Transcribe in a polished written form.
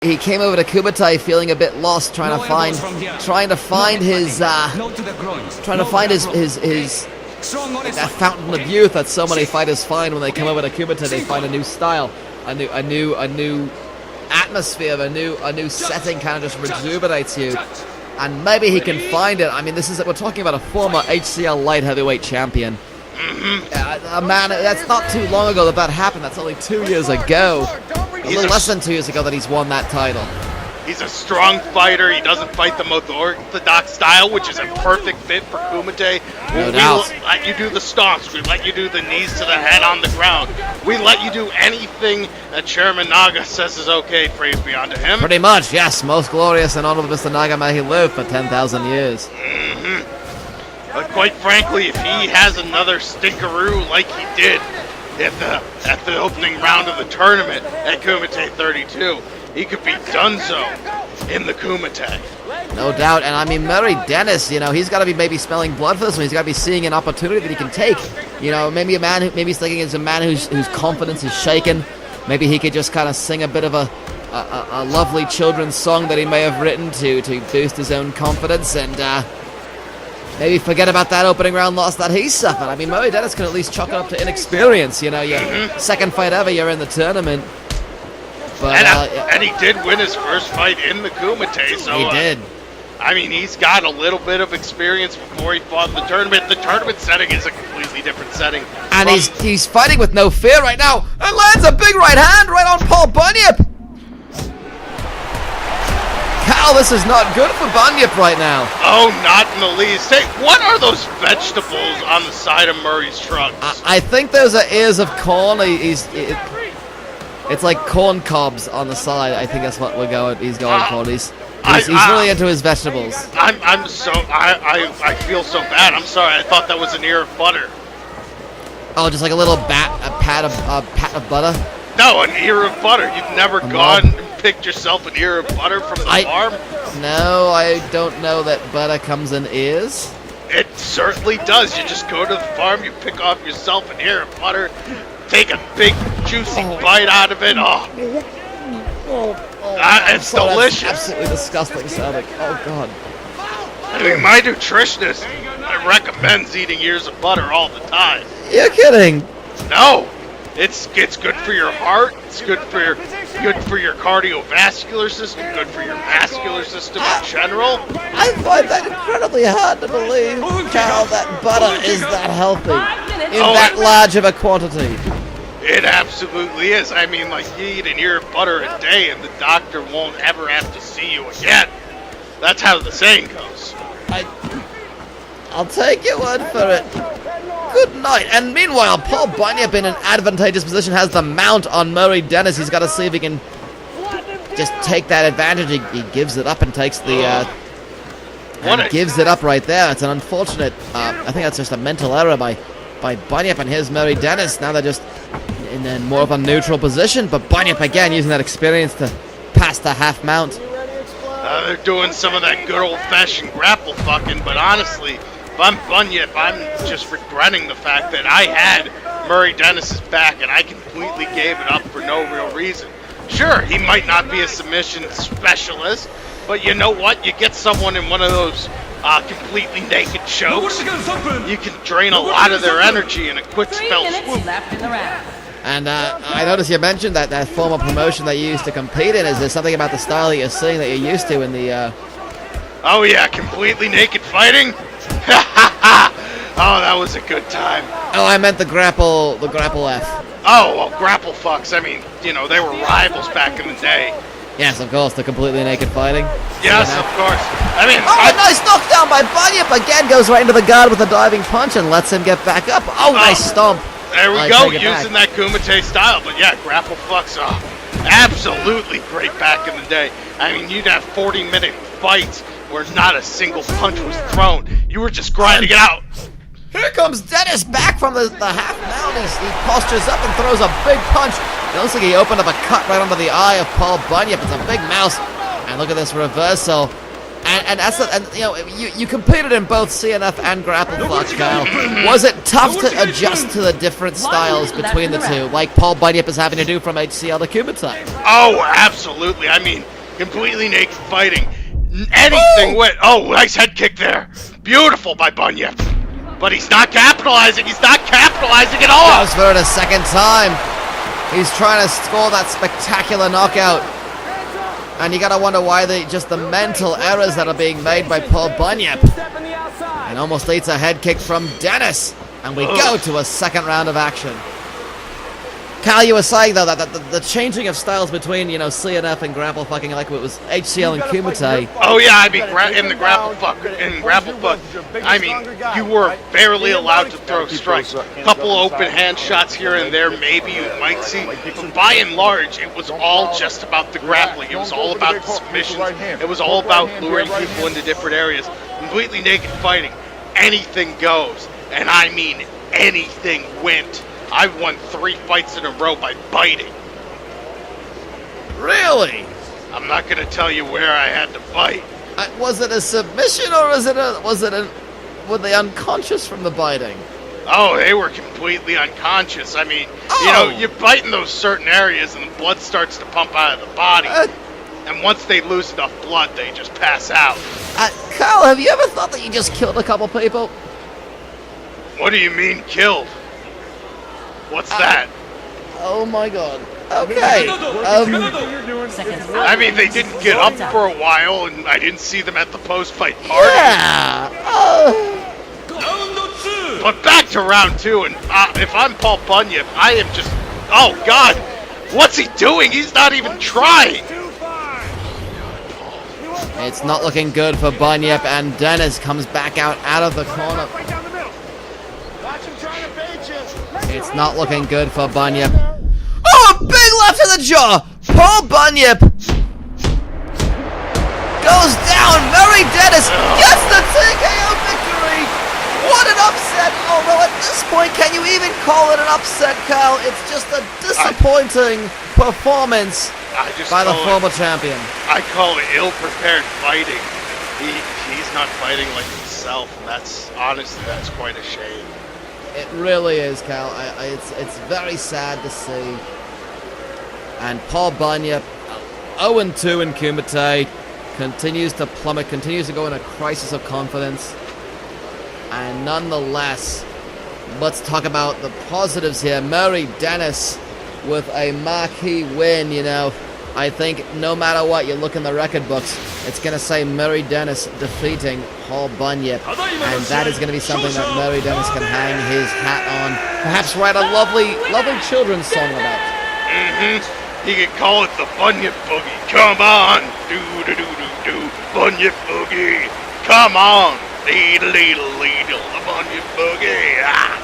He came over to KUMITE feeling a bit lost, trying to find his that fountain of youth that so many fighters find when they come over to KUMITE. They find a new style, a new atmosphere, a new setting, kind of just rejuvenates you. And maybe he can find it. I mean, we're talking about a former HCL light heavyweight champion. A man, that's not too long ago that happened. That's only 2 years ago. A little less than 2 years ago that he's won that title. He's a strong fighter. He doesn't fight the most orthodox style, which is a perfect fit for KUMITE. No doubt. We let you do the stomps. We let you do the knees to the head on the ground. We let you do anything that Chairman Naga says is okay. Praise be unto him. Pretty much, yes. Most glorious and honorable Mr. Naga, may he live for 10,000 years. But quite frankly, if he has another stinkeroo like he did at the opening round of the tournament at KUMITE 32, he could be donezo in the KUMITE. No doubt, and I mean, Murray Denis, he's got to be maybe smelling blood for this one. He's got to be seeing an opportunity that he can take. Maybe he's thinking it's a man whose confidence is shaken. Maybe he could just kind of sing a bit of a lovely children's song that he may have written to boost his own confidence and maybe forget about that opening round loss that he suffered. I mean, Murray Denis can at least chalk it up to inexperience. Your second fight ever, you're in the tournament. But, and he did win his first fight in the KUMITE, so he did. I mean, he's got a little bit of experience before he fought in the tournament. The tournament setting is a completely different setting. And he's fighting with no fear right now, and lands a big right hand right on Paul Bunyip. Cal, this is not good for Bunyip right now. Oh, not in the least. Hey, what are those vegetables on the side of Murray's truck? I think those are ears of corn. It's like corn cobs on the side. I think that's what he's going for. He's really into his vegetables. I feel so bad. I'm sorry. I thought that was an ear of butter. Oh, just like a little pat of butter? No, an ear of butter. You've never gone and picked yourself an ear of butter from the farm? No, I don't know that butter comes in ears. It certainly does. You just go to the farm, you pick off yourself an ear of butter, take a big juicy bite out of it. It's delicious. That's absolutely disgusting sounding. Oh God. I mean, my nutritionist recommends eating ears of butter all the time. You're kidding? No, it's good for your heart. It's good for your cardiovascular system. Good for your vascular system in general. I find that incredibly hard to believe, Cal, that butter is that healthy in that large of a quantity. It absolutely is. I mean, like, you eat an ear of butter a day and the doctor won't ever have to see you again. That's how the saying goes. I'll take your word for it. Good night. And meanwhile, Paul Bunyip in an advantageous position has the mount on Murray Denis. He's got to see if he can just take that advantage. He gives it up and takes the... gives it up right there. It's an unfortunate... I think that's just a mental error by Bunyip, and here's Murray Denis. Now they're just in more of a neutral position, but Bunyip again using that experience to pass the half mount. They're doing some of that good old-fashioned grapple fucking, but honestly, if I'm Bunyip, I'm just regretting the fact that I had Murray Denis's back and I completely gave it up for no real reason. Sure, he might not be a submission specialist, but you know what? You get someone in one of those completely naked chokes, you can drain a lot of their energy in a quick spell swoop. And I noticed you mentioned that former promotion that you used to compete in. Is there something about the style that you're seeing that you're used to in the... Oh yeah, completely naked fighting? Oh, that was a good time. Oh, I meant the grapple F. Oh, well, grapple fucks. I mean, they were rivals back in the day. Yes, of course, the completely naked fighting. Yes, of course. I mean... a nice knockdown by Bunyip. Again, goes right into the guard with a diving punch and lets him get back up. Oh, nice stomp. There we go, using that KUMITE style. But yeah, grapple fucks, absolutely great back in the day. I mean, you'd have 40-minute fights where not a single punch was thrown. You were just grinding it out. Here comes Denis back from the half mount. He postures up and throws a big punch. It looks like he opened up a cut right under the eye of Paul Bunyip. It's a big mouse. And look at this reversal. And that's you competed in both CNF and grapple fuck, Kyle. Was it tough to adjust to the different styles between the two, like Paul Bunyip is having to do from HCL to KUMITE? Oh, absolutely. I mean, completely naked fighting. Anything went. Oh, nice head kick there. Beautiful by Bunyip. But he's not capitalizing. He's not capitalizing at all. Goes for it a second time. He's trying to score that spectacular knockout. And you gotta wonder why just the mental errors that are being made by Paul Bunyip. And almost leads a head kick from Denis. And we go to a second round of action. Cal, you were saying though that the changing of styles between CNF and grapple fucking, like it was HCL and KUMITE. Oh yeah, I mean in the grapple fuck, I mean you were barely allowed to throw strikes. A couple open hand shots here and there, maybe you might see. But by and large, it was all just about the grappling. It was all about the submissions. It was all about luring people into different areas. Completely naked fighting. Anything goes, and I mean anything went. I won 3 fights in a row by biting. Really? I'm not gonna tell you where I had to bite. Was it a submission or were they unconscious from the biting? Oh, they were completely unconscious. I mean, you bite in those certain areas and the blood starts to pump out of the body. And once they lose enough blood, they just pass out. Kyle, have you ever thought that you just killed a couple people? What do you mean, killed? What's that? Oh my god. Okay. I mean, they didn't get up for a while, and I didn't see them at the post-fight party. Yeah. But back to round 2, and if I'm Paul Bunyip, I am just... Oh, God! What's he doing? He's not even trying! It's not looking good for Bunyip, and Denis comes back out of the corner. It's not looking good for Bunyip. Oh, a big left to the jaw! Paul Bunyip goes down. Murray Denis gets the TKO victory. What an upset! Although at this point, can you even call it an upset, Kyle? It's just a disappointing performance by the former champion. I call it ill-prepared fighting. He's not fighting like himself, and that's quite a shame. It really is, Cal. It's very sad to see. And Paul Bunyip, 0-2 in KUMITE, continues to plummet, continues to go in a crisis of confidence. And nonetheless, let's talk about the positives here. Murray Denis with a marquee win, I think no matter what you look in the record books, it's going to say Murray Denis defeating Paul Bunyip. And that is going to be something that Murray Denis can hang his hat on. Perhaps write a lovely children's song about. He could call it the Bunyip Boogie. Come on. Do. Bunyip Boogie. Come on. Leedle, the Bunyip Boogie. Ah.